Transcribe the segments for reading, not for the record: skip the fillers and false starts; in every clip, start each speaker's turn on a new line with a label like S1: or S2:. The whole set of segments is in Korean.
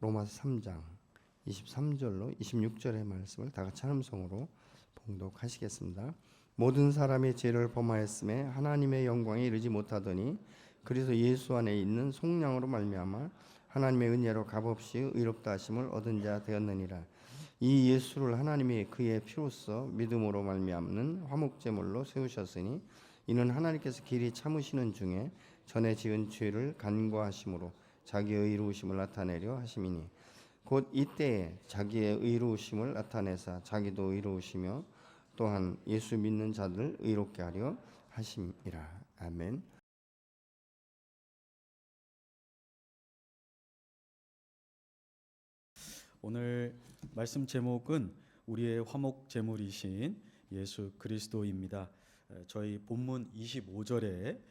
S1: 로마서 3장 23절로 26절의 말씀을 다 같이 함성으로 봉독하시겠습니다. 모든 사람이 죄를 범하였음에 하나님의 영광에 이르지 못하더니 그래서 예수 안에 있는 속량으로 말미암아 하나님의 은혜로 값없이 의롭다 하심을 얻은 자 되었느니라. 이 예수를 하나님이 그의 피로써 믿음으로 말미암는 화목제물로 세우셨으니 이는 하나님께서 길이 참으시는 중에 전에 지은 죄를 간과하심으로 자기의 의로우심을 나타내려 하심이니 곧 이때에 자기의 의로우심을 나타내사 자기도 의로우시며 또한 예수 믿는 자들 의롭게 하려 하심이라. 아멘.
S2: 오늘 말씀 제목은 우리의 화목 제물이신 예수 그리스도입니다. 저희 본문 25절에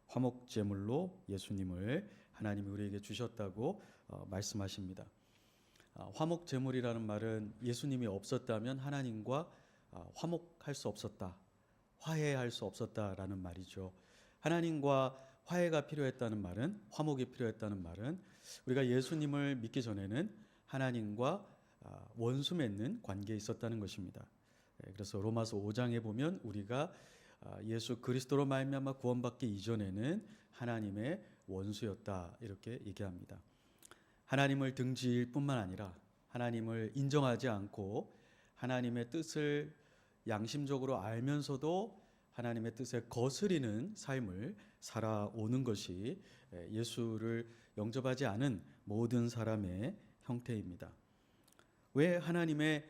S2: 화목 제물로 예수님을 하나님이 우리에게 주셨다고 말씀하십니다. 화목 제물이라는 말은 예수님이 없었다면 하나님과 화목할 수 없었다, 화해할 수 없었다라는 말이죠. 하나님과 화해가 필요했다는 말은, 화목이 필요했다는 말은 우리가 예수님을 믿기 전에는 하나님과 원수 맺는 관계에 있었다는 것입니다. 그래서 로마서 5장에 보면 우리가 예수 그리스도로 말미암아 구원받기 이전에는 하나님의 원수였다 이렇게 얘기합니다. 하나님을 등지일 뿐만 아니라 하나님을 인정하지 않고 하나님의 뜻을 양심적으로 알면서도 하나님의 뜻에 거스리는 삶을 살아오는 것이 예수를 영접하지 않은 모든 사람의 형태입니다. 왜 하나님의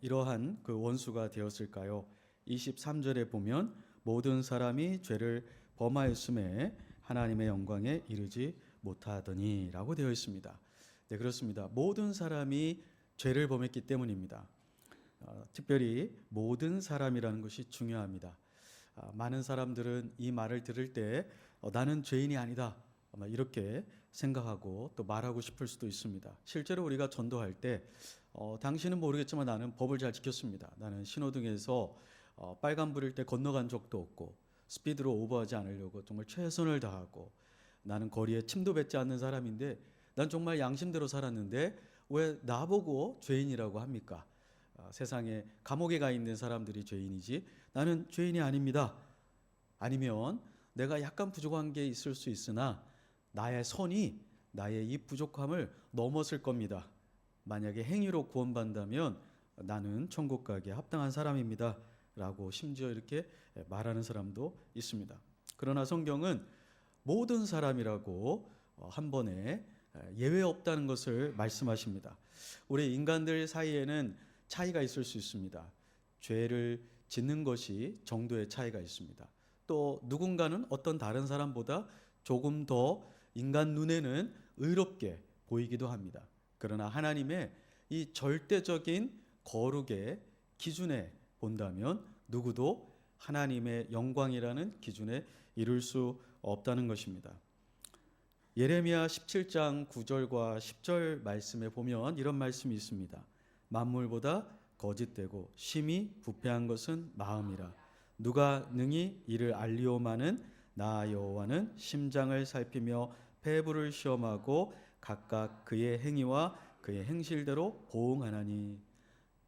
S2: 이러한 그 원수가 되었을까요? 23절에 보면 모든 사람이 죄를 범하였음에 하나님의 영광에 이르지 못하더니 라고 되어 있습니다. 네, 그렇습니다. 모든 사람이 죄를 범했기 때문입니다. 특별히 모든 사람이라는 것이 중요합니다. 많은 사람들은 이 말을 들을 때 나는 죄인이 아니다 이렇게 생각하고 또 말하고 싶을 수도 있습니다. 실제로 우리가 전도할 때 당신은 모르겠지만 나는 법을 잘 지켰습니다. 나는 신호등에서 빨간불일 때 건너간 적도 없고 스피드로 오버하지 않으려고 정말 최선을 다하고 나는 거리에 침도 뱉지 않는 사람인데 난 정말 양심대로 살았는데 왜 나보고 죄인이라고 합니까? 세상에 감옥에 가 있는 사람들이 죄인이지 나는 죄인이 아닙니다. 아니면 내가 약간 부족한 게 있을 수 있으나 나의 선이 나의 이 부족함을 넘었을 겁니다. 만약에 행위로 구원받는다면 나는 천국 가기에 합당한 사람입니다 라고 심지어 이렇게 말하는 사람도 있습니다. 그러나 성경은 모든 사람이라고 한 번에 예외 없다는 것을 말씀하십니다. 우리 인간들 사이에는 차이가 있을 수 있습니다. 죄를 짓는 것이 정도의 차이가 있습니다. 또 누군가는 어떤 다른 사람보다 조금 더 인간 눈에는 의롭게 보이기도 합니다. 그러나 하나님의 이 절대적인 거룩의 기준에 본다면 누구도 하나님의 영광이라는 기준에 이룰 수 없다는 것입니다. 예레미야 17장 9절과 10절 말씀에 보면 이런 말씀이 있습니다. 만물보다 거짓되고 심히 부패한 것은 마음이라. 누가 능히 이를 알리오마는 나 여호와는 심장을 살피며 폐부를 시험하고 각각 그의 행위와 그의 행실대로 보응하나니.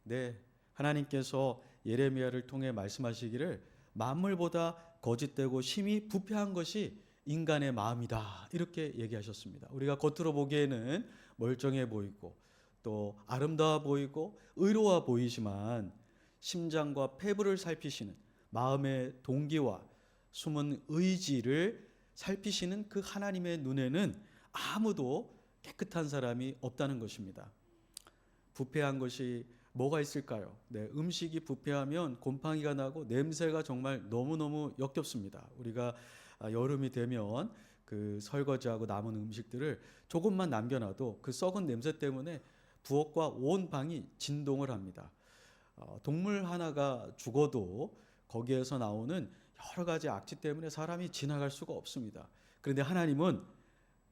S2: 네, 하나님께서 예레미야를 통해 말씀하시기를 만물보다 거짓되고 심히 부패한 것이 인간의 마음이다 이렇게 얘기하셨습니다. 우리가 겉으로 보기에는 멀쩡해 보이고 또 아름다워 보이고 의로워 보이지만 심장과 폐부를 살피시는 마음의 동기와 숨은 의지를 살피시는 그 하나님의 눈에는 아무도 깨끗한 사람이 없다는 것입니다. 부패한 것이 뭐가 있을까요? 네, 음식이 부패하면 곰팡이가 나고 냄새가 정말 너무너무 역겹습니다. 우리가 여름이 되면 그 설거지하고 남은 음식들을 조금만 남겨놔도 그 썩은 냄새 때문에 부엌과 온 방이 진동을 합니다. 동물 하나가 죽어도 거기에서 나오는 여러 가지 악취 때문에 사람이 지나갈 수가 없습니다. 그런데 하나님은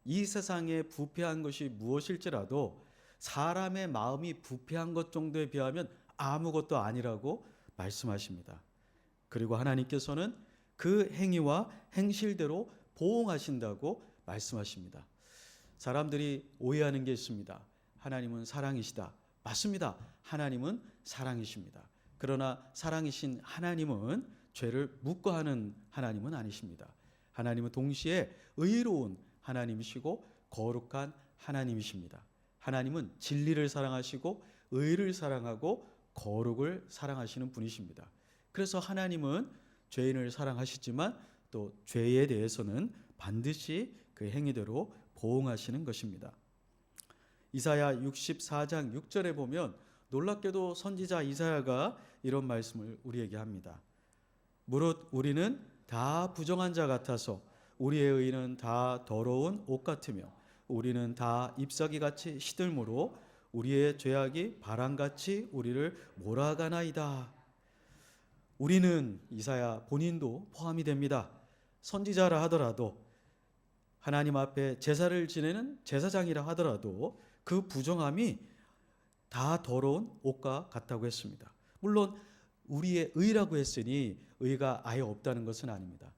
S2: 이 세상에 부패한 것이 무엇일지라도 사람의 마음이 부패한 것 정도에 비하면 아무것도 아니라고 말씀하십니다. 그리고 하나님께서는 그 행위와 행실대로 보응하신다고 말씀하십니다. 사람들이 오해하는 게 있습니다. 하나님은 사랑이시다. 맞습니다. 하나님은 사랑이십니다. 그러나 사랑이신 하나님은 죄를 묵과하는 하나님은 아니십니다. 하나님은 동시에 의로운 하나님이시고 거룩한 하나님이십니다. 하나님은 진리를 사랑하시고 의를 사랑하고 거룩을 사랑하시는 분이십니다. 그래서 하나님은 죄인을 사랑하시지만 또 죄에 대해서는 반드시 그 행위대로 보응하시는 것입니다. 이사야 64장 6절에 보면 놀랍게도 선지자 이사야가 이런 말씀을 우리에게 합니다. 무릇 우리는 다 부정한 자 같아서 우리의 의는 다 더러운 옷 같으며 우리는 다 잎사귀같이 시들므로 우리의 죄악이 바람같이 우리를 몰아가나이다. 우리는 이사야 본인도 포함이 됩니다. 선지자라 하더라도 하나님 앞에 제사를 지내는 제사장이라 하더라도 그 부정함이 다 더러운 옷과 같다고 했습니다. 물론 우리의 의라고 했으니 의가 아예 없다는 것은 아닙니다.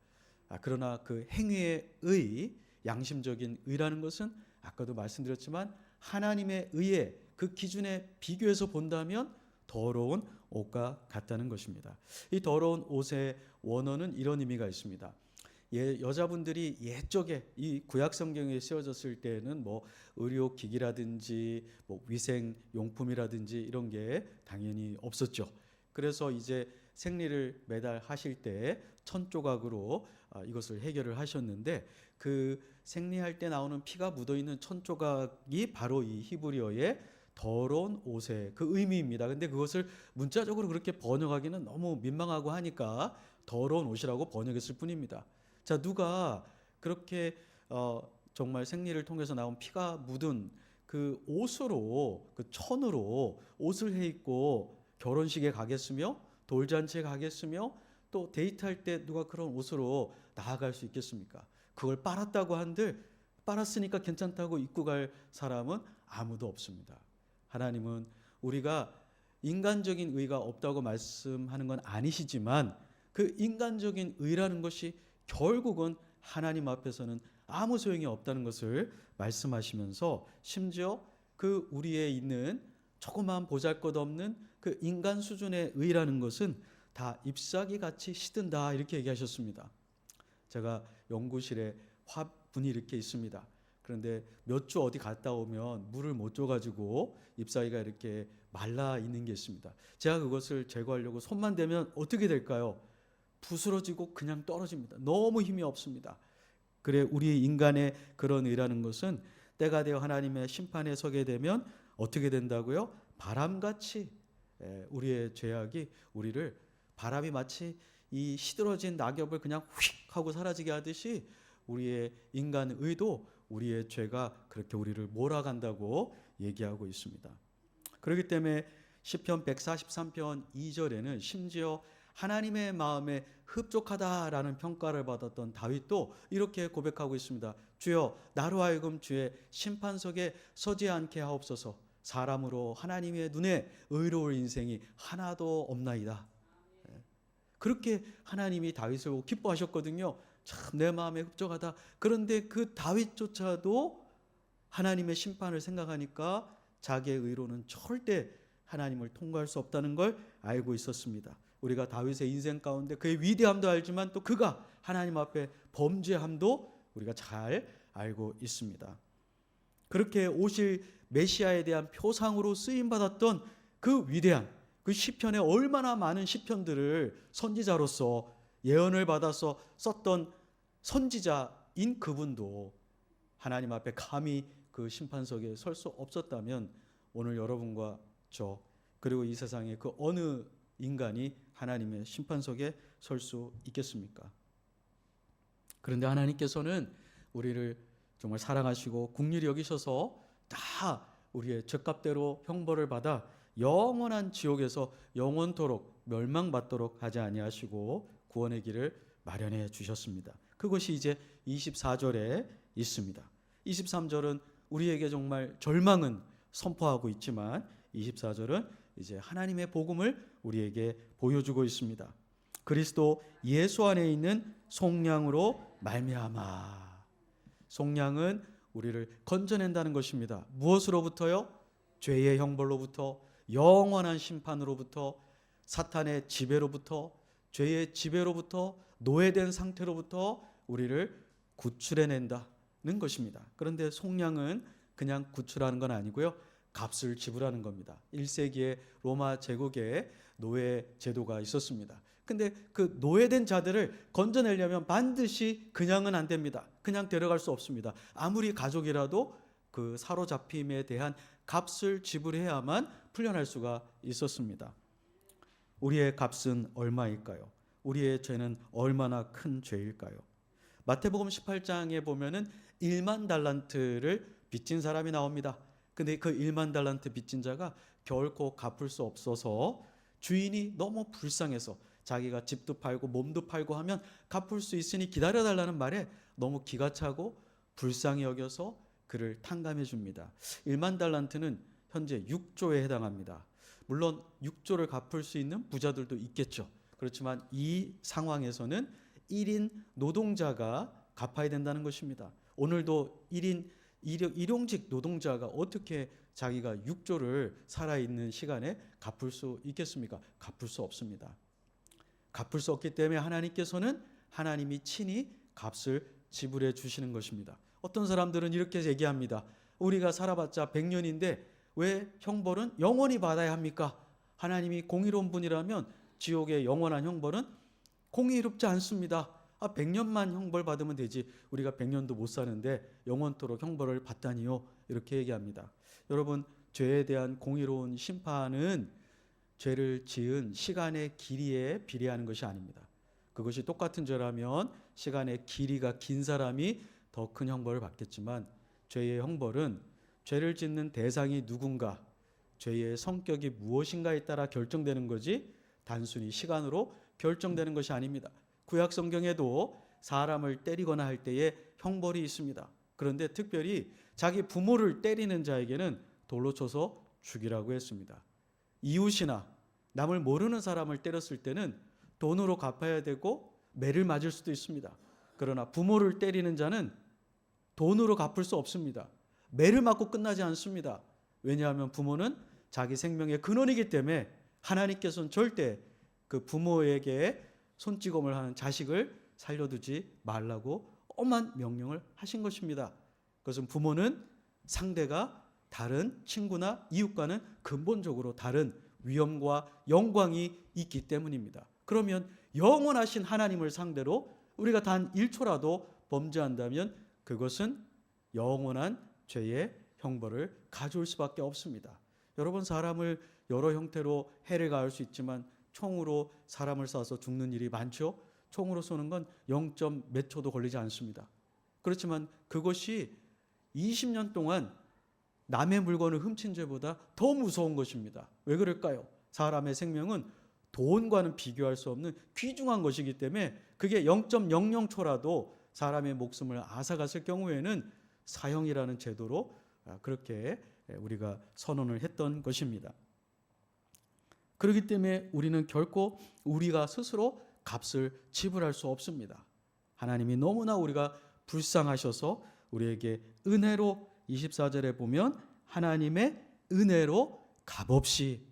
S2: 그러나 그 행위의 의, 양심적인 의라는 것은 아까도 말씀드렸지만 하나님의 의에 그 기준에 비교해서 본다면 더러운 옷과 같다는 것입니다. 이 더러운 옷의 원어는 이런 의미가 있습니다. 여자분들이 옛적에 이 구약 성경에 쓰여졌을 때는 뭐 의료기기라든지 뭐 위생용품이라든지 이런 게 당연히 없었죠. 그래서 이제 생리를 매달 하실 때 천조각으로 이것을 해결을 하셨는데 그 생리할 때 나오는 피가 묻어있는 천조각이 바로 이 히브리어의 더러운 옷의 그 의미입니다. 근데 그것을 문자적으로 그렇게 번역하기는 너무 민망하고 하니까 더러운 옷이라고 번역했을 뿐입니다. 자, 누가 그렇게 정말 생리를 통해서 나온 피가 묻은 그 옷으로 그 천으로 옷을 해 입고 결혼식에 가겠으며 돌잔치에 가겠으며 또 데이트할 때 누가 그런 옷으로 나아갈 수 있겠습니까? 그걸 빨았다고 한들 빨았으니까 괜찮다고 입고 갈 사람은 아무도 없습니다. 하나님은 우리가 인간적인 의가 없다고 말씀하는 건 아니시지만 그 인간적인 의라는 것이 결국은 하나님 앞에서는 아무 소용이 없다는 것을 말씀하시면서 심지어 그 우리에 있는 조그마한 보잘것없는 그 인간 수준의 의라는 것은 다 잎사귀 같이 시든다 이렇게 얘기하셨습니다. 제가 연구실에 화분이 이렇게 있습니다. 그런데 몇 주 어디 갔다 오면 물을 못 줘가지고 잎사귀가 이렇게 말라 있는 게 있습니다. 제가 그것을 제거하려고 손만 대면 어떻게 될까요? 부스러지고 그냥 떨어집니다. 너무 힘이 없습니다. 그래 우리 인간의 그런 의라는 것은 때가 되어 하나님의 심판에 서게 되면 어떻게 된다고요? 바람같이 우리의 죄악이 우리를 바람이 마치 이 시들어진 낙엽을 그냥 휙 하고 사라지게 하듯이 우리의 인간 의도 우리의 죄가 그렇게 우리를 몰아간다고 얘기하고 있습니다. 그렇기 때문에 시편 143편 2절에는 심지어 하나님의 마음에 흡족하다라는 평가를 받았던 다윗도 이렇게 고백하고 있습니다. 주여 나로 하여금 주의 심판석에 서지 않게 하옵소서. 사람으로 하나님의 눈에 의로울 인생이 하나도 없나이다. 그렇게 하나님이 다윗을 보고 기뻐하셨거든요. 참 내 마음에 흡족하다. 그런데 그 다윗조차도 하나님의 심판을 생각하니까 자기의 의로는 절대 하나님을 통과할 수 없다는 걸 알고 있었습니다. 우리가 다윗의 인생 가운데 그의 위대함도 알지만 또 그가 하나님 앞에 범죄함도 우리가 잘 알고 있습니다. 그렇게 오실 메시아에 대한 표상으로 쓰임받았던 그 위대한 그 시편에 얼마나 많은 시편들을 선지자로서 예언을 받아서 썼던 선지자인 그분도 하나님 앞에 감히 그 심판석에 설 수 없었다면 오늘 여러분과 저 그리고 이 세상의 그 어느 인간이 하나님의 심판석에 설 수 있겠습니까? 그런데 하나님께서는 우리를 정말 사랑하시고 긍휼히 여기셔서 다 우리의 죄값대로 형벌을 받아 영원한 지옥에서 영원토록 멸망받도록 하지 아니하시고 구원의 길을 마련해 주셨습니다. 그것이 이제 24절에 있습니다. 23절은 우리에게 정말 절망은 선포하고 있지만 24절은 이제 하나님의 복음을 우리에게 보여주고 있습니다. 그리스도 예수 안에 있는 속량으로 말미암아. 속량은 우리를 건져낸다는 것입니다. 무엇으로부터요? 죄의 형벌로부터, 영원한 심판으로부터, 사탄의 지배로부터, 죄의 지배로부터, 노예된 상태로부터 우리를 구출해낸다는 것입니다. 그런데 속량은 그냥 구출하는 건 아니고요, 값을 지불하는 겁니다. 1세기에 로마 제국에 노예 제도가 있었습니다. 근데 그 노예된 자들을 건져내려면 반드시 그냥은 안 됩니다. 그냥 데려갈 수 없습니다. 아무리 가족이라도 그 사로잡힘에 대한 값을 지불해야만 풀려날 수가 있었습니다. 우리의 값은 얼마일까요? 우리의 죄는 얼마나 큰 죄일까요? 마태복음 18장에 보면은 1만 달란트를 빚진 사람이 나옵니다. 근데 그 1만 달란트 빚진 자가 결코 갚을 수 없어서 주인이 너무 불쌍해서 자기가 집도 팔고 몸도 팔고 하면 갚을 수 있으니 기다려달라는 말에 너무 기가 차고 불쌍히 여겨서 그를 탕감해 줍니다. 1만 달란트는 현재 6조에 해당합니다. 물론 6조를 갚을 수 있는 부자들도 있겠죠. 그렇지만 이 상황에서는 1인 노동자가 갚아야 된다는 것입니다. 오늘도 1인 일용직 노동자가 어떻게 자기가 6조를 살아있는 시간에 갚을 수 있겠습니까? 갚을 수 없습니다. 갚을 수 없기 때문에 하나님께서는 하나님이 친히 값을 지불해 주시는 것입니다. 어떤 사람들은 이렇게 얘기합니다. 우리가 살아봤자 100년인데 왜 형벌은 영원히 받아야 합니까? 하나님이 공의로운 분이라면 지옥의 영원한 형벌은 공의롭지 않습니다. 100년만 형벌 받으면 되지 우리가 100년도 못 사는데 영원토록 형벌을 받다니요, 이렇게 얘기합니다. 여러분, 죄에 대한 공의로운 심판은 죄를 지은 시간의 길이에 비례하는 것이 아닙니다. 그것이 똑같은 죄라면 시간의 길이가 긴 사람이 더 큰 형벌을 받겠지만, 죄의 형벌은 죄를 짓는 대상이 누군가, 죄의 성격이 무엇인가에 따라 결정되는 거지 단순히 시간으로 결정되는 것이 아닙니다. 구약 성경에도 사람을 때리거나 할 때에 형벌이 있습니다. 그런데 특별히 자기 부모를 때리는 자에게는 돌로 쳐서 죽이라고 했습니다. 이웃이나 남을 모르는 사람을 때렸을 때는 돈으로 갚아야 되고 매를 맞을 수도 있습니다. 그러나 부모를 때리는 자는 돈으로 갚을 수 없습니다. 매를 맞고 끝나지 않습니다. 왜냐하면 부모는 자기 생명의 근원이기 때문에 하나님께서는 절대 그 부모에게 손찌검을 하는 자식을 살려두지 말라고 엄한 명령을 하신 것입니다. 그것은 부모는 상대가 다른 친구나 이웃과는 근본적으로 다른 위엄과 영광이 있기 때문입니다. 그러면 영원하신 하나님을 상대로 우리가 단 1초라도 범죄한다면 그것은 영원한 죄의 형벌을 가져올 수밖에 없습니다. 여러분, 사람을 여러 형태로 해를 가할 수 있지만 총으로 사람을 쏴서 죽는 일이 많죠. 총으로 쏘는 건 0. 몇 초도 걸리지 않습니다. 그렇지만 그것이 20년 동안 남의 물건을 훔친 죄보다 더 무서운 것입니다. 왜 그럴까요? 사람의 생명은 돈과는 비교할 수 없는 귀중한 것이기 때문에 그게 0.00초라도 사람의 목숨을 앗아갔을 경우에는 사형이라는 제도로 그렇게 우리가 선언을 했던 것입니다. 그렇기 때문에 우리는 결코 우리가 스스로 값을 지불할 수 없습니다. 하나님이 너무나 우리가 불쌍하셔서 우리에게 은혜로 24절에 보면 하나님의 은혜로 값없이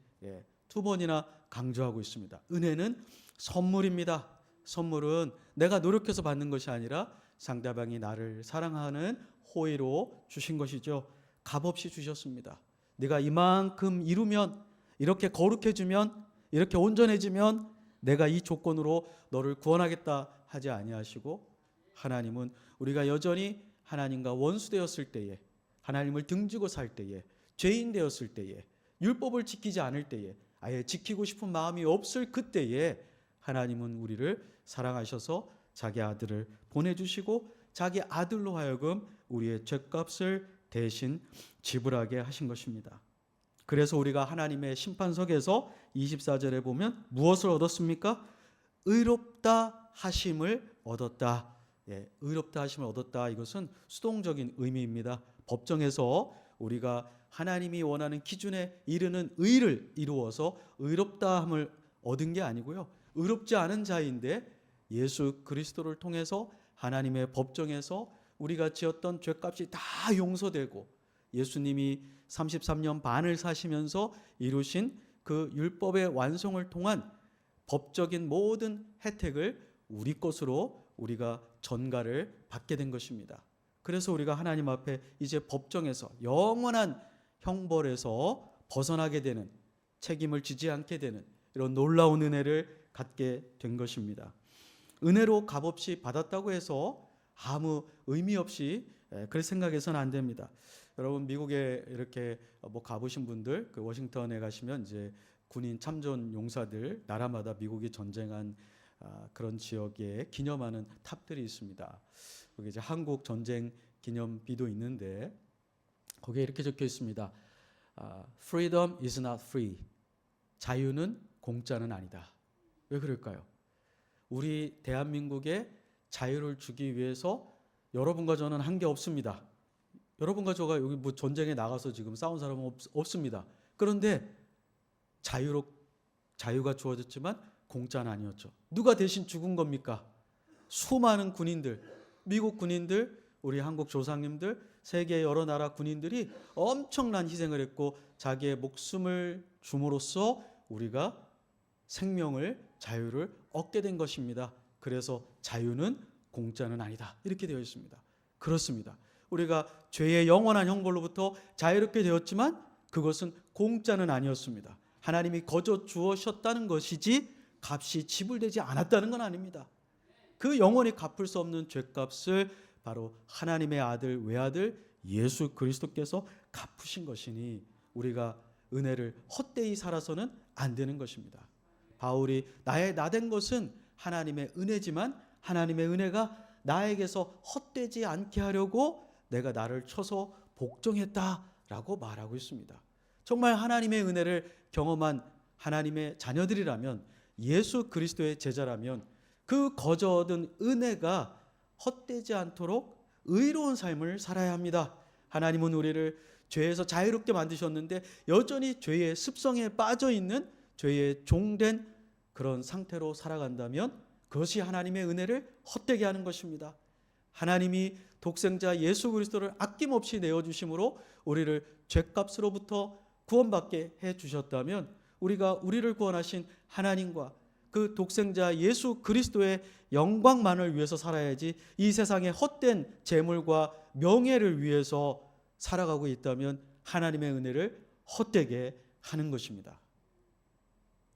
S2: 2번이나 강조하고 있습니다. 은혜는 선물입니다. 선물은 내가 노력해서 받는 것이 아니라 상대방이 나를 사랑하는 호의로 주신 것이죠. 값없이 주셨습니다. 네가 이만큼 이루면, 이렇게 거룩해지면, 이렇게 온전해지면 내가 이 조건으로 너를 구원하겠다 하지 아니하시고, 하나님은 우리가 여전히 하나님과 원수되었을 때에, 하나님을 등지고 살 때에, 죄인 되었을 때에, 율법을 지키지 않을 때에, 아예 지키고 싶은 마음이 없을 그때에 하나님은 우리를 사랑하셔서 자기 아들을 보내주시고 자기 아들로 하여금 우리의 죄값을 대신 지불하게 하신 것입니다. 그래서 우리가 하나님의 심판석에서 24절에 보면 무엇을 얻었습니까? 의롭다 하심을 얻었다. 의롭다 하심을 얻었다. 이것은 수동적인 의미입니다. 법정에서 우리가 하나님이 원하는 기준에 이르는 의를 이루어서 의롭다함을 얻은 게 아니고요. 의롭지 않은 자인데 예수 그리스도를 통해서 하나님의 법정에서 우리가 지었던 죄값이 다 용서되고 예수님이 33년 반을 사시면서 이루신 그 율법의 완성을 통한 법적인 모든 혜택을 우리 것으로 우리가 전가를 받게 된 것입니다. 그래서 우리가 하나님 앞에 이제 법정에서 영원한 형벌에서 벗어나게 되는, 책임을 지지 않게 되는 이런 놀라운 은혜를 갖게 된 것입니다. 은혜로 값없이 받았다고 해서 아무 의미 없이 그렇게 생각해서는 안 됩니다. 여러분 미국에 이렇게 가보신 분들, 그 워싱턴에 가시면 이제 군인 참전 용사들, 나라마다 미국이 전쟁한 그런 지역에 기념하는 탑들이 있습니다. 거기 이제 한국 전쟁 기념비도 있는데 거기에 이렇게 적혀 있습니다. Freedom is not free. 자유는 공짜는 아니다. 왜 그럴까요? 우리 대한민국에 자유를 주기 위해서 여러분과 저는 한 게 없습니다. 여러분과 저가 여기 뭐 전쟁에 나가서 지금 싸운 사람은 없습니다. 그런데 자유가 주어졌지만 공짜는 아니었죠. 누가 대신 죽은 겁니까? 수많은 군인들, 미국 군인들, 우리 한국 조상님들, 세계 여러 나라 군인들이 엄청난 희생을 했고 자기의 목숨을 줌으로써 우리가 생명을, 자유를 얻게 된 것입니다. 그래서 자유는 공짜는 아니다. 이렇게 되어 있습니다. 그렇습니다. 우리가 죄의 영원한 형벌로부터 자유롭게 되었지만 그것은 공짜는 아니었습니다. 하나님이 거저 주어셨다는 것이지 값이 지불되지 않았다는 건 아닙니다. 그 영원히 갚을 수 없는 죄값을 바로 하나님의 아들, 외아들 예수 그리스도께서 갚으신 것이니 우리가 은혜를 헛되이 살아서는 안 되는 것입니다. 바울이 나된 것은 하나님의 은혜지만 하나님의 은혜가 나에게서 헛되지 않게 하려고 내가 나를 쳐서 복종했다라고 말하고 있습니다. 정말 하나님의 은혜를 경험한 하나님의 자녀들이라면, 예수 그리스도의 제자라면 그 거저 얻은 은혜가 헛되지 않도록 의로운 삶을 살아야 합니다. 하나님은 우리를 죄에서 자유롭게 만드셨는데 여전히 죄의 습성에 빠져 있는 죄의 종된 그런 상태로 살아간다면 그것이 하나님의 은혜를 헛되게 하는 것입니다. 하나님이 독생자 예수 그리스도를 아낌없이 내어주심으로 우리를 죄값으로부터 구원받게 해주셨다면 우리가 우리를 구원하신 하나님과 그 독생자 예수 그리스도의 영광만을 위해서 살아야지 이 세상의 헛된 재물과 명예를 위해서 살아가고 있다면 하나님의 은혜를 헛되게 하는 것입니다.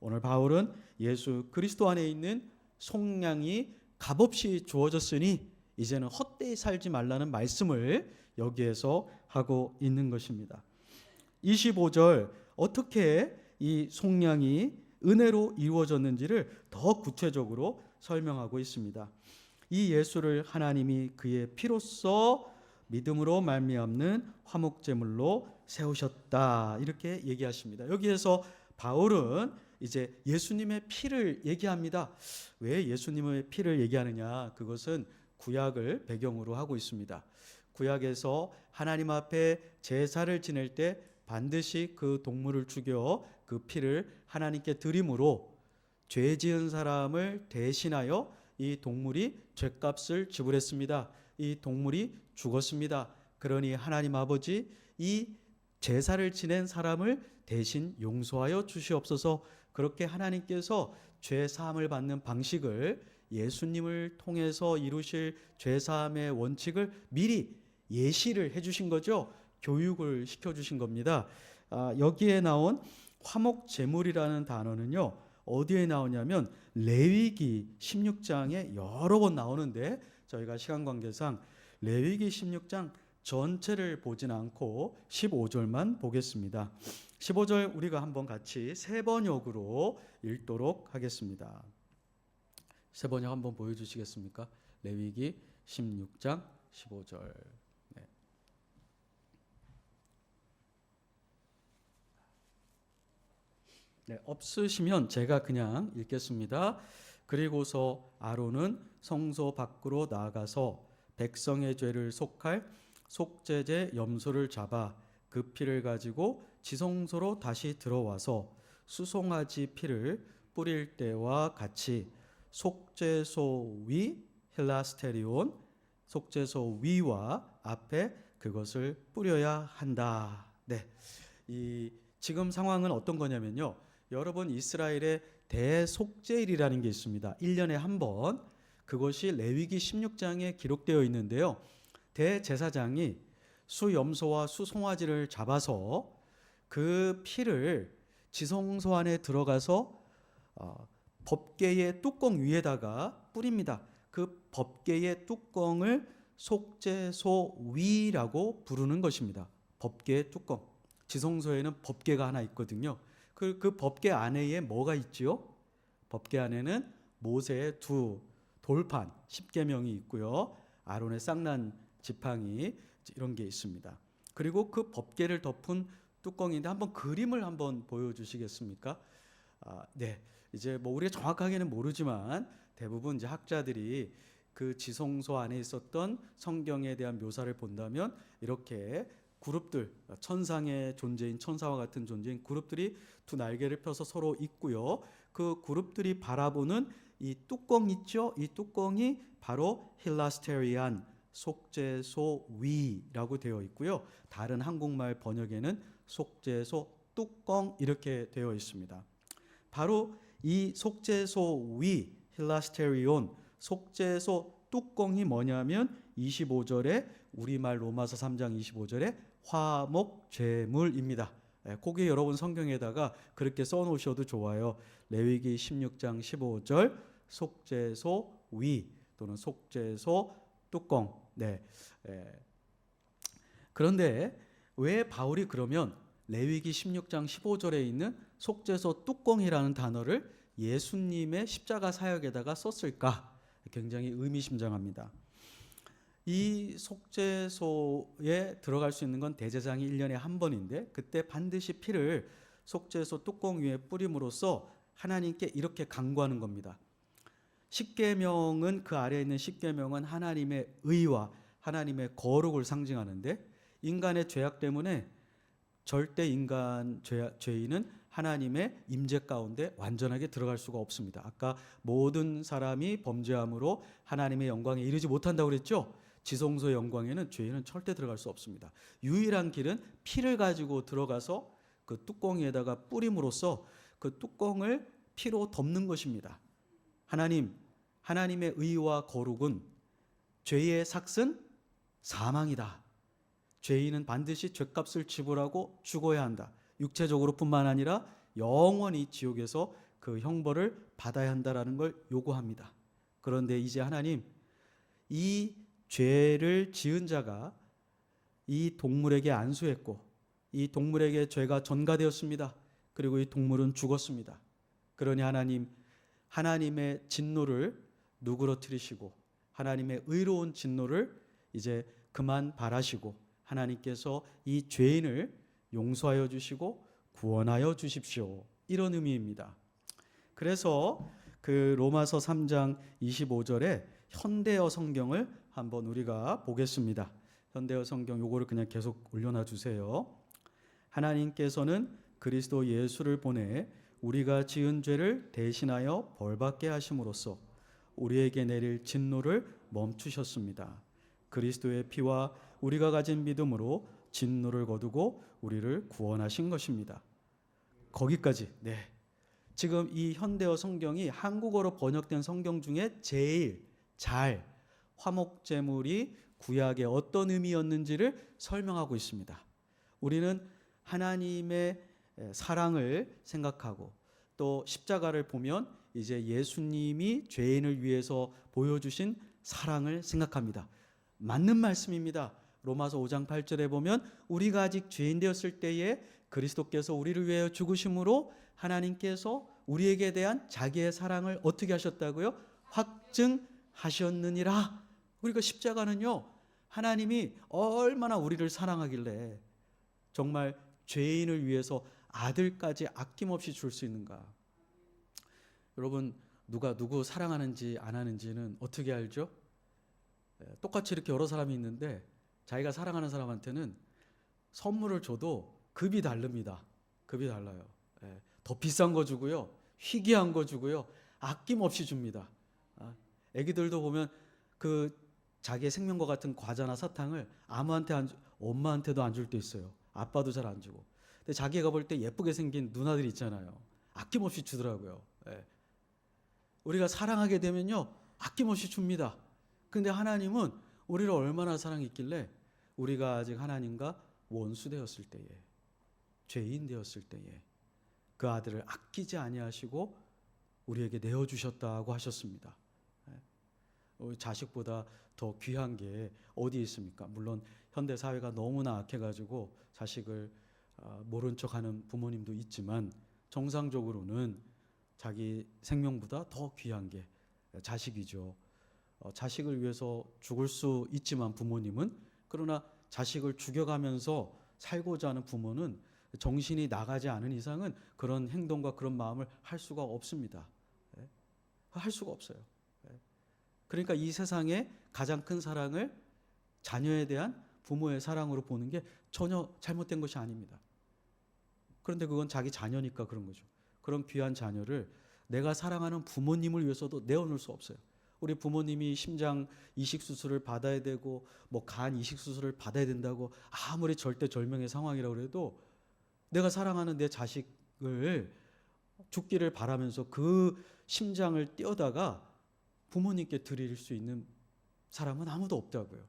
S2: 오늘 바울은 예수 그리스도 안에 있는 속량이 값없이 주어졌으니 이제는 헛되이 살지 말라는 말씀을 여기에서 하고 있는 것입니다. 25절 어떻게 이 속량이 은혜로 이루어졌는지를 더 구체적으로 설명하고 있습니다. 이 예수를 하나님이 그의 피로써 믿음으로 말미암는 화목제물로 세우셨다 이렇게 얘기하십니다. 여기에서 바울은 이제 예수님의 피를 얘기합니다. 왜 예수님의 피를 얘기하느냐? 그것은 구약을 배경으로 하고 있습니다. 구약에서 하나님 앞에 제사를 지낼 때 반드시 그 동물을 죽여 그 피를 하나님께 드림으로 죄 지은 사람을 대신하여 이 동물이 죄값을 지불했습니다. 이 동물이 죽었습니다. 그러니 하나님 아버지 이 제사를 지낸 사람을 대신 용서하여 주시옵소서. 그렇게 하나님께서 죄 사함을 받는 방식을 예수님을 통해서 이루실 죄 사함의 원칙을 미리 예시를 해주신 거죠. 교육을 시켜주신 겁니다. 여기에 나온 화목제물이라는 단어는요. 어디에 나오냐면 레위기 16장에 여러 번 나오는데 저희가 시간 관계상 레위기 16장 전체를 보진 않고 15절만 보겠습니다. 15절 우리가 한번 같이 세 번역으로 읽도록 하겠습니다. 세 번역 한번 보여주시겠습니까? 레위기 16장 15절. 네, 없으시면 제가 그냥 읽겠습니다. 그리고서 아론은 성소 밖으로 나아가서 백성의 죄를 속할 속죄제 염소를 잡아 그 피를 가지고 지성소로 다시 들어와서 수송아지 피를 뿌릴 때와 같이 속죄소 위 힐라스테리온 속죄소 위와 앞에 그것을 뿌려야 한다. 네. 이 지금 상황은 어떤 거냐면요. 여러분 이스라엘의 대속죄일이라는 게 있습니다. 1년에 한 번. 그것이 레위기 16장에 기록되어 있는데요. 대제사장이 수염소와 수송아지를 잡아서 그 피를 지성소 안에 들어가서 법궤의 뚜껑 위에다가 뿌립니다. 그 법궤의 뚜껑을 속죄소 위라고 부르는 것입니다. 법궤의 뚜껑. 지성소에는 법궤가 하나 있거든요. 그 법궤 안에 뭐가 있지요? 법궤 안에는 모세의 두 돌판, 십계명이 있고요. 아론의 쌍난 지팡이 이런 게 있습니다. 그리고 그 법궤를 덮은 뚜껑인데 한번 그림을 한번 보여주시겠습니까? 네, 이제 뭐 우리가 정확하게는 모르지만 대부분 이제 학자들이 그 지성소 안에 있었던 성경에 대한 묘사를 본다면 이렇게 그룹들, 천상의 존재인 천사와 같은 존재인 그룹들이 두 날개를 펴서 서로 있고요. 그 그룹들이 바라보는 이 뚜껑 있죠? 이 뚜껑이 바로 힐라스테리안 속죄소 위라고 되어 있고요. 다른 한국말 번역에는 속죄소 뚜껑 이렇게 되어 있습니다. 바로 이 속죄소 위 힐라스테리온 속죄소 뚜껑이 뭐냐면 25절에 우리말 로마서 3장 25절에 화목제물입니다. 거기 여러분 성경에다가 그렇게 써놓으셔도 좋아요. 레위기 16장 15절 속죄소 위 또는 속죄소 뚜껑. 네. 그런데 왜 바울이 그러면 레위기 16장 15절에 있는 속죄소 뚜껑이라는 단어를 예수님의 십자가 사역에다가 썼을까? 굉장히 의미심장합니다. 이 속죄소에 들어갈 수 있는 건 대제사장이 1년에 한 번인데 그때 반드시 피를 속죄소 뚜껑 위에 뿌림으로써 하나님께 이렇게 간구하는 겁니다. 십계명은 그 아래에 있는 십계명은 하나님의 의와 하나님의 거룩을 상징하는데 인간의 죄악 때문에 절대 인간 죄인은 하나님의 임재 가운데 완전하게 들어갈 수가 없습니다. 아까 모든 사람이 범죄함으로 하나님의 영광에 이르지 못한다고 그랬죠? 지성소의 영광에는 죄인은 절대 들어갈 수 없습니다. 유일한 길은 피를 가지고 들어가서 그 뚜껑에다가 뿌림으로써 그 뚜껑을 피로 덮는 것입니다. 하나님의 의와 거룩은 죄의 삭은 사망이다. 죄인은 반드시 죄값을 지불하고 죽어야 한다. 육체적으로 뿐만 아니라 영원히 지옥에서 그 형벌을 받아야 한다라는 걸 요구합니다. 그런데 이제 하나님, 이 죄를 지은 자가 이 동물에게 안수했고 이 동물에게 죄가 전가되었습니다. 그리고 이 동물은 죽었습니다. 그러니 하나님의 진노를 누그러뜨리시고 하나님의 의로운 진노를 이제 그만 바라시고 하나님께서 이 죄인을 용서하여 주시고 구원하여 주십시오. 이런 의미입니다. 그래서 그 로마서 3장 25절에 현대어 성경을 한번 우리가 보겠습니다. 현대어 성경 요거를 그냥 계속 올려놔 주세요. 하나님께서는 그리스도 예수를 보내 우리가 지은 죄를 대신하여 벌받게 하심으로써 우리에게 내릴 진노를 멈추셨습니다. 그리스도의 피와 우리가 가진 믿음으로 진노를 거두고 우리를 구원하신 것입니다. 거기까지. 네. 지금 이 현대어 성경이 한국어로 번역된 성경 중에 제일 잘 화목제물이 구약의 어떤 의미였는지를 설명하고 있습니다. 우리는 하나님의 사랑을 생각하고 또 십자가를 보면 이제 예수님이 죄인을 위해서 보여주신 사랑을 생각합니다. 맞는 말씀입니다. 로마서 5장 8절에 보면 우리가 아직 죄인 되었을 때에 그리스도께서 우리를 위하여 죽으심으로 하나님께서 우리에게 대한 자기의 사랑을 어떻게 하셨다고요? 확증하셨느니라. 우리가 십자가는요, 하나님이 얼마나 우리를 사랑하길래 정말 죄인을 위해서 아들까지 아낌없이 줄 수 있는가. 여러분, 누가 누구 사랑하는지 안 하는지는 어떻게 알죠? 똑같이 이렇게 여러 사람이 있는데 자기가 사랑하는 사람한테는 선물을 줘도 급이 다릅니다. 급이 달라요. 더 비싼 거 주고요, 희귀한 거 주고요, 아낌없이 줍니다. 애기들도 보면 그 자기의 생명과 같은 과자나 사탕을 엄마한테도 안 줄 때 있어요. 아빠도 잘 안 주고. 근데 자기가 볼 때 예쁘게 생긴 누나들 있잖아요. 아낌없이 주더라고요. 예. 우리가 사랑하게 되면요, 아낌없이 줍니다. 근데 하나님은 우리를 얼마나 사랑했길래 우리가 아직 하나님과 원수 되었을 때에, 죄인 되었을 때에 그 아들을 아끼지 아니하시고 우리에게 내어주셨다고 하셨습니다. 자식보다 더 귀한 게 어디 있습니까? 물론 현대 사회가 너무나 악해가지고 자식을 모른 척하는 부모님도 있지만 정상적으로는 자기 생명보다 더 귀한 게 자식이죠. 자식을 위해서 죽을 수 있지만 부모님은, 그러나 자식을 죽여가면서 살고자 하는 부모는 정신이 나가지 않은 이상은 그런 행동과 그런 마음을 할 수가 없습니다. 할 수가 없어요. 그러니까 이 세상에 가장 큰 사랑을 자녀에 대한 부모의 사랑으로 보는 게 전혀 잘못된 것이 아닙니다. 그런데 그건 자기 자녀니까 그런 거죠. 그런 귀한 자녀를 내가 사랑하는 부모님을 위해서도 내어놓을 수 없어요. 우리 부모님이 심장 이식 수술을 받아야 되고 뭐 간 이식 수술을 받아야 된다고 아무리 절대절명의 상황이라고 해도 내가 사랑하는 내 자식을 죽기를 바라면서 그 심장을 떼어다가 부모님께 드릴 수 있는 사람은 아무도 없다고요.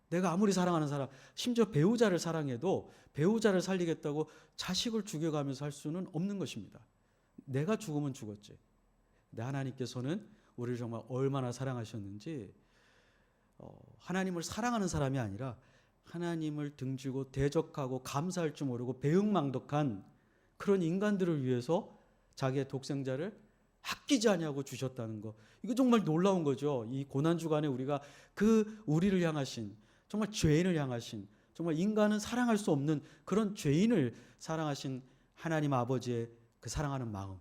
S2: 내가 아무리 사랑하는 사람, 심지어 배우자를 사랑해도 배우자를 살리겠다고 자식을 죽여가면서 할 수는 없는 것입니다. 내가 죽으면 죽었지. 근데 하나님께서는 우리를 정말 얼마나 사랑하셨는지, 하나님을 사랑하는 사람이 아니라 하나님을 등지고 대적하고 감사할 줄 모르고 배은망덕한 그런 인간들을 위해서 자기의 독생자를 아끼지 아니하고 주셨다는 거, 이거 정말 놀라운 거죠. 이 고난 주간에 우리가 그 우리를 향하신, 정말 죄인을 향하신, 정말 인간은 사랑할 수 없는 그런 죄인을 사랑하신 하나님 아버지의 그 사랑하는 마음,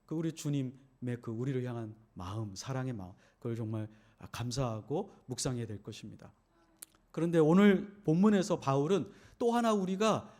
S2: 그 우리 주님의 그 우리를 향한 마음, 사랑의 마음, 그걸 정말 감사하고 묵상해야 될 것입니다. 그런데 오늘 본문에서 바울은 또 하나 우리가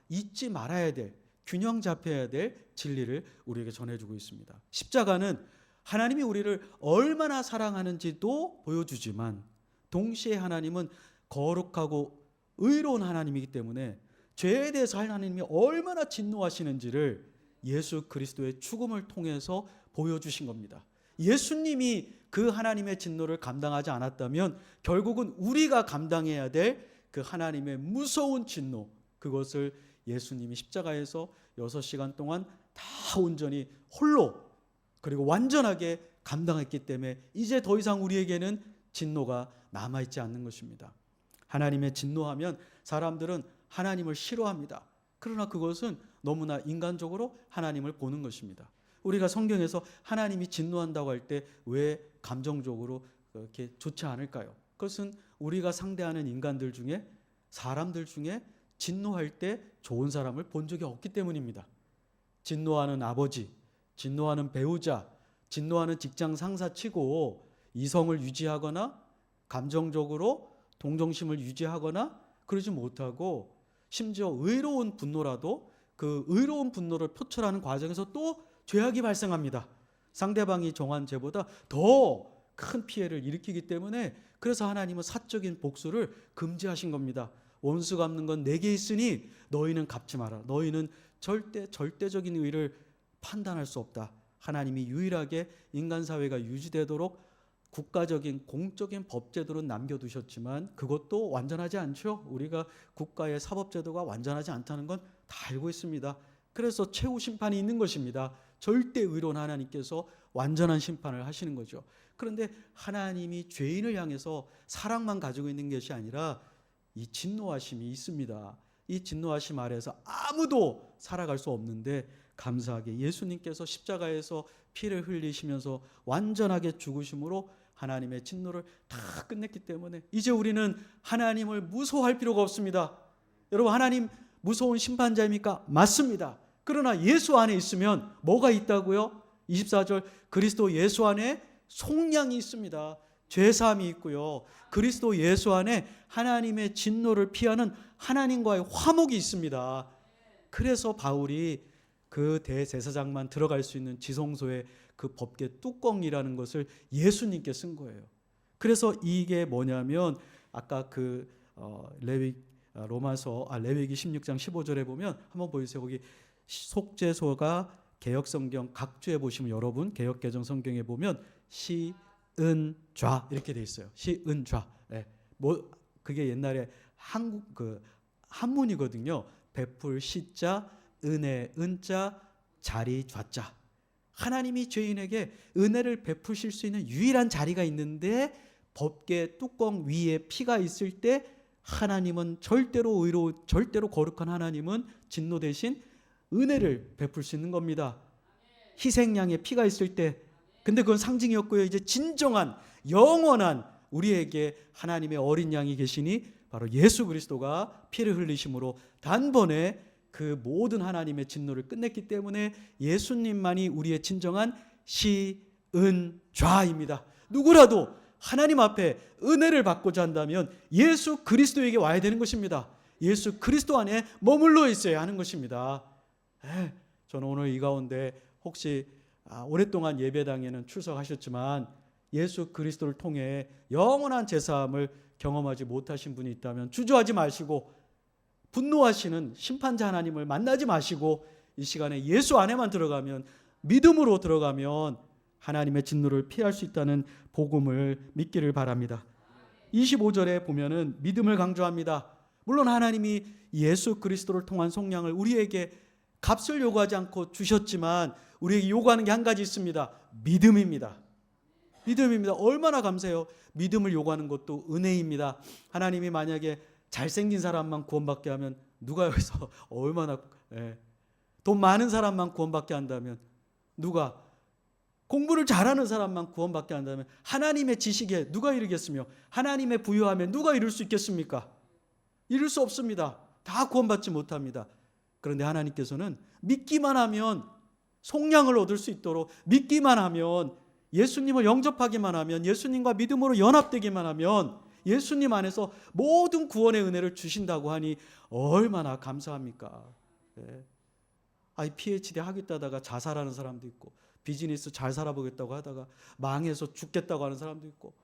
S2: 잊지 말아야 될, 균형 잡혀야 될 진리를 우리에게 전해주고 있습니다. 십자가는 하나님이 우리를 얼마나 사랑하는지도 보여주지만 동시에 하나님은 거룩하고 의로운 하나님이기 때문에 죄에 대해서 하나님이 얼마나 진노하시는지를 예수 그리스도의 죽음을 통해서 보여주신 겁니다. 예수님이 그 하나님의 진노를 감당하지 않았다면 결국은 우리가 감당해야 될 그 하나님의 무서운 진노, 그것을 예수님이 십자가에서 6시간 동안 다 온전히 홀로 그리고 완전하게 감당했기 때문에 이제 더 이상 우리에게는 진노가 남아있지 않는 것입니다. 하나님의 진노하면 사람들은 하나님을 싫어합니다. 그러나 그것은 너무나 인간적으로 하나님을 보는 것입니다. 우리가 성경에서 하나님이 진노한다고 할 때 왜 감정적으로 그렇게 좋지 않을까요? 그것은 우리가 상대하는 인간들 중에, 사람들 중에 진노할 때 좋은 사람을 본 적이 없기 때문입니다. 진노하는 아버지, 진노하는 배우자, 진노하는 직장 상사 치고 이성을 유지하거나 감정적으로 동정심을 유지하거나 그러지 못하고, 심지어 의로운 분노라도 그 의로운 분노를 표출하는 과정에서 또 죄악이 발생합니다. 상대방이 정한 죄보다 더 큰 피해를 일으키기 때문에, 그래서 하나님은 사적인 복수를 금지하신 겁니다. 원수 갚는 건 내게 있으니 너희는 갚지 마라. 너희는 절대적인 의를 판단할 수 없다. 하나님이 유일하게 인간 사회가 유지되도록 국가적인 공적인 법제도는 남겨두셨지만 그것도 완전하지 않죠. 우리가 국가의 사법제도가 완전하지 않다는 건 다 알고 있습니다. 그래서 최후 심판이 있는 것입니다. 절대 의로운 하나님께서 완전한 심판을 하시는 거죠. 그런데 하나님이 죄인을 향해서 사랑만 가지고 있는 것이 아니라 이 진노하심이 있습니다. 이 진노하심 아래에서 아무도 살아갈 수 없는데, 감사하게 예수님께서 십자가에서 피를 흘리시면서 완전하게 죽으심으로 하나님의 진노를 다 끝냈기 때문에 이제 우리는 하나님을 무서워할 필요가 없습니다. 여러분, 하나님 무서운 심판자입니까? 맞습니다. 그러나 예수 안에 있으면 뭐가 있다고요? 24절, 그리스도 예수 안에 속량이 있습니다. 죄사함이 있고요. 그리스도 예수 안에 하나님의 진노를 피하는 하나님과의 화목이 있습니다. 그래서 바울이 그 대제사장만 들어갈 수 있는 지성소의 그 법궤 뚜껑이라는 것을 예수님께 쓴 거예요. 그래서 이게 뭐냐면 아까 그 레위기 16장 15절에 보면 한번 보여주세요. 거기 속죄소가 개역성경 각주에 보시면 여러분 개역개정 성경에 보면 시은좌 이렇게 돼 있어요. 시은좌. 네. 뭐 그게 옛날에 한국 그 한문이거든요. 베풀 시자, 은혜 은자, 자리 좌자. 하나님이 죄인에게 은혜를 베푸실 수 있는 유일한 자리가 있는데 법궤 뚜껑 위에 피가 있을 때 하나님은 절대로 의로 절대로 거룩한 하나님은 진노 대신 은혜를 베풀 수 있는 겁니다. 희생양의 피가 있을 때. 근데 그건 상징이었고요. 이제 진정한 영원한 우리에게 하나님의 어린 양이 계시니 바로 예수 그리스도가 피를 흘리심으로 단번에 그 모든 하나님의 진노를 끝냈기 때문에 예수님만이 우리의 진정한 시은좌입니다. 누구라도 하나님 앞에 은혜를 받고자 한다면 예수 그리스도에게 와야 되는 것입니다. 예수 그리스도 안에 머물러 있어야 하는 것입니다. 저는 오늘 이 가운데 혹시 오랫동안 예배당에는 출석하셨지만 예수 그리스도를 통해 영원한 제사함을 경험하지 못하신 분이 있다면 주저하지 마시고 분노하시는 심판자 하나님을 만나지 마시고 이 시간에 예수 안에만 들어가면 믿음으로 들어가면 하나님의 진노를 피할 수 있다는 복음을 믿기를 바랍니다. 25절에 보면은 믿음을 강조합니다. 물론 하나님이 예수 그리스도를 통한 속량을 우리에게 값을 요구하지 않고 주셨지만 우리에게 요구하는 게 한 가지 있습니다. 믿음입니다. 믿음입니다. 얼마나 감사해요. 믿음을 요구하는 것도 은혜입니다. 하나님이 만약에 잘생긴 사람만 구원받게 하면 누가 여기서 얼마나 돈 많은 사람만 구원받게 한다면 누가 공부를 잘하는 사람만 구원받게 한다면 하나님의 지식에 누가 이르겠으며 하나님의 부여함에 누가 이룰 수 있겠습니까? 이룰 수 없습니다. 다 구원받지 못합니다. 그런데 하나님께서는 믿기만 하면 속량을 얻을 수 있도록 믿기만 하면 예수님을 영접하기만 하면 예수님과 믿음으로 연합되기만 하면 예수님 안에서 모든 구원의 은혜를 주신다고 하니 얼마나 감사합니까? PhD 하겠다다가 자살하는 사람도 있고 비즈니스 잘 살아보겠다고 하다가 망해서 죽겠다고 하는 사람도 있고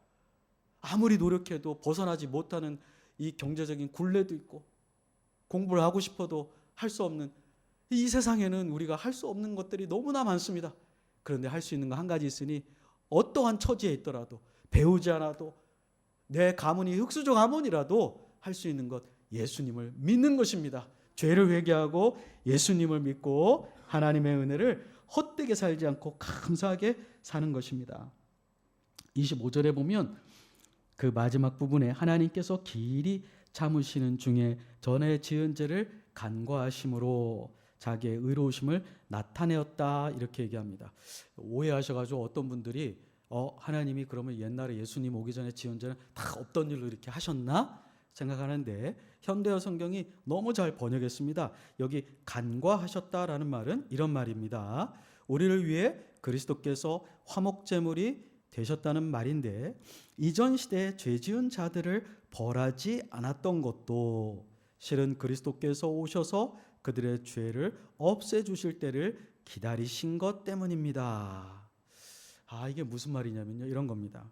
S2: 아무리 노력해도 벗어나지 못하는 이 경제적인 굴레도 있고 공부를 하고 싶어도 할 수 없는 이 세상에는 우리가 할 수 없는 것들이 너무나 많습니다. 그런데 할 수 있는 거 한 가지 있으니 어떠한 처지에 있더라도 배우지 않아도 내 가문이 흑수저 가문이라도 할 수 있는 것 예수님을 믿는 것입니다. 죄를 회개하고 예수님을 믿고 하나님의 은혜를 헛되게 살지 않고 감사하게 사는 것입니다. 25절에 보면 그 마지막 부분에 하나님께서 길이 참으시는 중에 전에 지은 죄를 간과하심으로 자기의 의로우심을 나타내었다 이렇게 얘기합니다. 오해하셔가지고 어떤 분들이 하나님이 그러면 옛날에 예수님 오기 전에 지은 죄는 다 없던 일로 이렇게 하셨나 생각하는데 현대어 성경이 너무 잘 번역했습니다. 여기 간과하셨다라는 말은 이런 말입니다. 우리를 위해 그리스도께서 화목제물이 되셨다는 말인데 이전 시대에 죄 지은 자들을 벌하지 않았던 것도 실은 그리스도께서 오셔서 그들의 죄를 없애주실 때를 기다리신 것 때문입니다. 이게 무슨 말이냐면요, 이런 겁니다.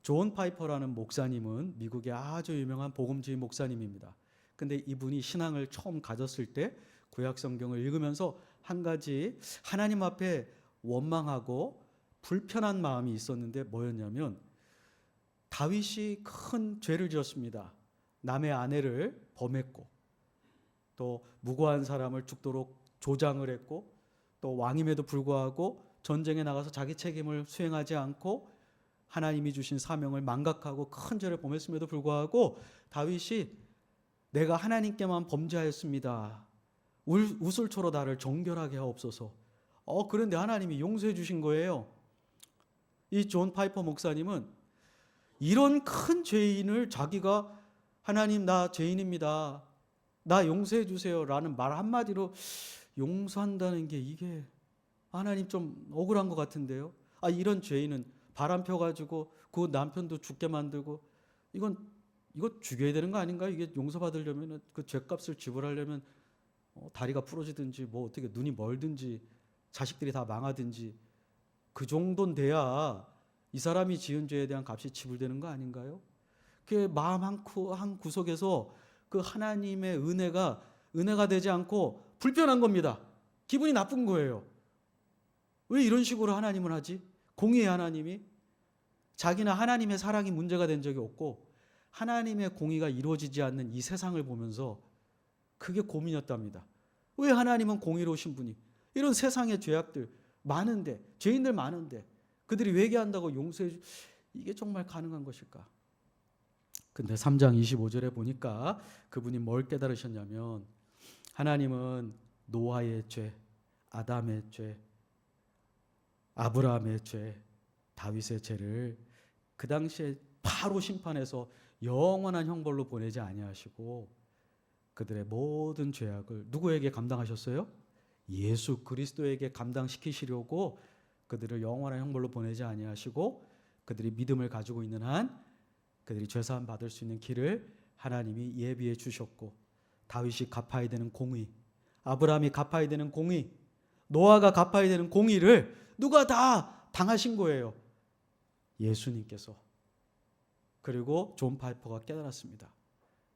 S2: 존 파이퍼라는 목사님은 미국의 아주 유명한 복음주의 목사님입니다. 근데 이분이 신앙을 처음 가졌을 때 구약 성경을 읽으면서 한 가지 하나님 앞에 원망하고 불편한 마음이 있었는데 뭐였냐면 다윗이 큰 죄를 지었습니다. 남의 아내를 범했고 또 무고한 사람을 죽도록 조장을 했고 또 왕임에도 불구하고 전쟁에 나가서 자기 책임을 수행하지 않고 하나님이 주신 사명을 망각하고 큰 죄를 범했음에도 불구하고 다윗이 내가 하나님께만 범죄하였습니다. 우슬초로 나를 정결하게 하옵소서. 그런데 하나님이 용서해 주신 거예요. 이 존 파이퍼 목사님은 이런 큰 죄인을 자기가 하나님 나 죄인입니다. 나 용서해 주세요 라는 말 한마디로 용서한다는 게 이게 하나님 좀 억울한 것 같은데요. 이런 죄인은 바람 펴가지고 그 남편도 죽게 만들고 이거 죽여야 되는 거 아닌가? 이게 용서받으려면 그 죄값을 지불하려면 다리가 부러지든지 뭐 어떻게 눈이 멀든지 자식들이 다 망하든지 그 정도는 돼야 이 사람이 지은 죄에 대한 값이 지불되는 거 아닌가요? 그 마음 한 구석에서 그 하나님의 은혜가 되지 않고 불편한 겁니다. 기분이 나쁜 거예요. 왜 이런 식으로 하나님은 하지? 공의의 하나님이 자기는 하나님의 사랑이 문제가 된 적이 없고 하나님의 공의가 이루어지지 않는 이 세상을 보면서 그게 고민이었답니다. 왜 하나님은 공의로우신 분이 이런 세상의 죄악들 많은데, 죄인들 많은데 그들이 회개한다고 용서해 이게 정말 가능한 것일까? 근데 3장 25절에 보니까 그분이 뭘 깨달으셨냐면 하나님은 노아의 죄, 아담의 죄, 아브라함의 죄, 다윗의 죄를 그 당시에 바로 심판해서 영원한 형벌로 보내지 아니하시고 그들의 모든 죄악을 누구에게 감당하셨어요? 예수 그리스도에게 감당시키시려고 그들을 영원한 형벌로 보내지 아니하시고 그들이 믿음을 가지고 있는 한 그들이 죄사함 받을 수 있는 길을 하나님이 예비해 주셨고 다윗이 갚아야 되는 공의, 아브라함이 갚아야 되는 공의, 노아가 갚아야 되는 공의를 누가 다 당하신 거예요. 예수님께서. 그리고 존 파이퍼가 깨달았습니다.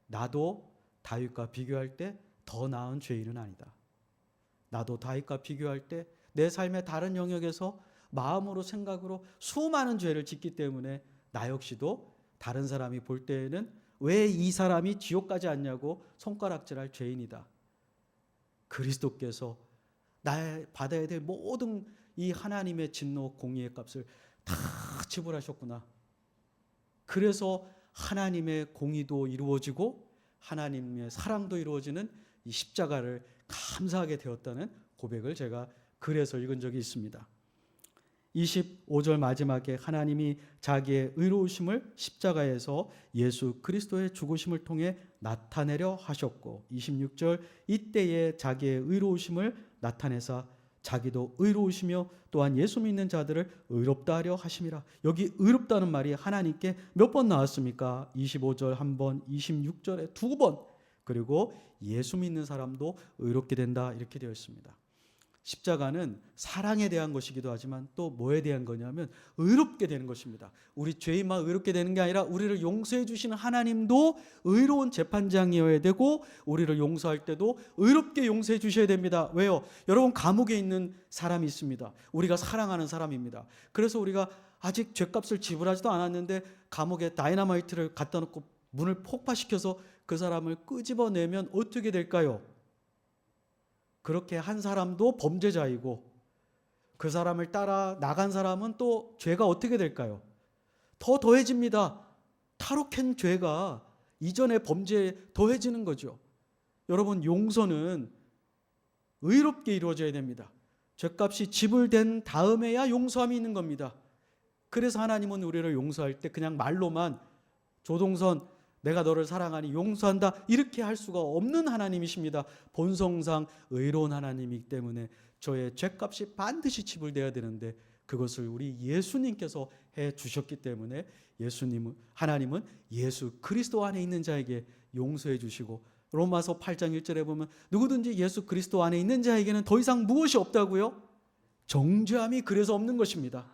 S2: 나도 다윗과 비교할 때 더 나은 죄인은 아니다. 나도 다윗과 비교할 때 내 삶의 다른 영역에서 마음으로 생각으로 수많은 죄를 짓기 때문에 나 역시도 다른 사람이 볼 때에는 왜 이 사람이 지옥 가지 않냐고 손가락질할 죄인이다. 그리스도께서 나 받아야 될 모든 이 하나님의 진노 공의의 값을 다 지불하셨구나. 그래서 하나님의 공의도 이루어지고 하나님의 사랑도 이루어지는 이 십자가를 감사하게 되었다는 고백을 제가 글에서 읽은 적이 있습니다. 25절 마지막에 하나님이 자기의 의로우심을 십자가에서 예수 그리스도의 죽으심을 통해 나타내려 하셨고 26절 이때에 자기의 의로우심을 나타내사 자기도 의로우시며 또한 예수 믿는 자들을 의롭다 하려 하심이라. 여기 의롭다는 말이 하나님께 몇 번 나왔습니까? 25절 한 번, 26절에 두 번, 그리고 예수 믿는 사람도 의롭게 된다 이렇게 되어 있습니다. 십자가는 사랑에 대한 것이기도 하지만 또 뭐에 대한 거냐면 의롭게 되는 것입니다. 우리 죄인만 의롭게 되는 게 아니라 우리를 용서해 주시는 하나님도 의로운 재판장이어야 되고 우리를 용서할 때도 의롭게 용서해 주셔야 됩니다. 왜요? 여러분 감옥에 있는 사람이 있습니다. 우리가 사랑하는 사람입니다. 그래서 우리가 아직 죄값을 지불하지도 않았는데 감옥에 다이너마이트를 갖다 놓고 문을 폭파시켜서 그 사람을 끄집어내면 어떻게 될까요? 그렇게 한 사람도 범죄자이고 그 사람을 따라 나간 사람은 또 죄가 어떻게 될까요? 더 더해집니다. 탈옥한 죄가 이전의 범죄에 더해지는 거죠. 여러분 용서는 의롭게 이루어져야 됩니다. 죄값이 지불된 다음에야 용서함이 있는 겁니다. 그래서 하나님은 우리를 용서할 때 그냥 말로만 조동선 내가 너를 사랑하니 용서한다 이렇게 할 수가 없는 하나님이십니다. 본성상 의로운 하나님이기 때문에 저의 죄값이 반드시 지불되어야 되는데 그것을 우리 예수님께서 해 주셨기 때문에 하나님은 예수 그리스도 안에 있는 자에게 용서해 주시고 로마서 8장 1절에 보면 누구든지 예수 그리스도 안에 있는 자에게는 더 이상 무엇이 없다고요? 정죄함이 그래서 없는 것입니다.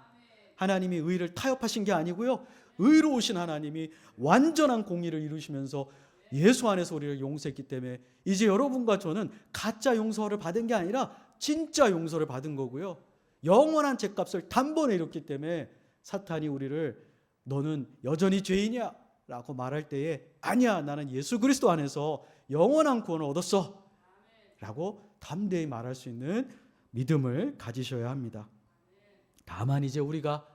S2: 하나님이 의를 타협하신 게 아니고요. 의로우신 하나님이 완전한 공의를 이루시면서 예수 안에서 우리를 용서했기 때문에 이제 여러분과 저는 가짜 용서를 받은 게 아니라 진짜 용서를 받은 거고요. 영원한 죄값을 단번에 이뤘기 때문에 사탄이 우리를 너는 여전히 죄인이야 라고 말할 때에 아니야 나는 예수 그리스도 안에서 영원한 구원을 얻었어 라고 담대히 말할 수 있는 믿음을 가지셔야 합니다. 다만 이제 우리가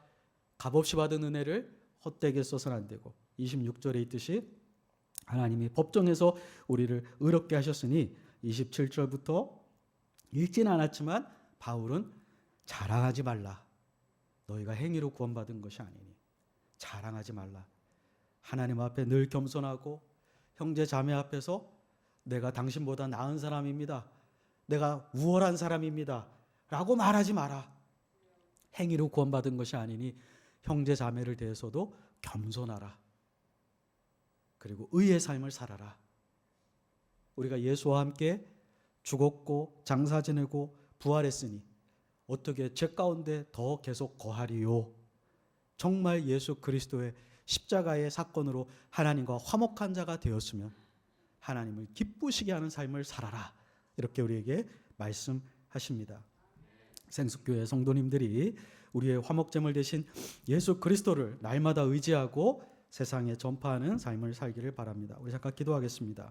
S2: 값없이 받은 은혜를 헛되게 써서는 안 되고 26절에 있듯이 하나님이 법정에서 우리를 의롭게 하셨으니 27절부터 읽지는 않았지만 바울은 자랑하지 말라. 너희가 행위로 구원받은 것이 아니니 자랑하지 말라. 하나님 앞에 늘 겸손하고 형제 자매 앞에서 내가 당신보다 나은 사람입니다. 내가 우월한 사람입니다. 라고 말하지 마라. 행위로 구원받은 것이 아니니 형제 자매를 대해서도 겸손하라. 그리고 의의 삶을 살아라. 우리가 예수와 함께 죽었고 장사 지내고 부활했으니 어떻게 죄 가운데 더 계속 거하리요? 정말 예수 그리스도의 십자가의 사건으로 하나님과 화목한 자가 되었으면 하나님을 기쁘시게 하는 삶을 살아라. 이렇게 우리에게 말씀하십니다. 생숙교회 성도님들이 우리의 화목제물 대신 예수 그리스도를 날마다 의지하고 세상에 전파하는 삶을 살기를 바랍니다. 우리 잠깐 기도하겠습니다.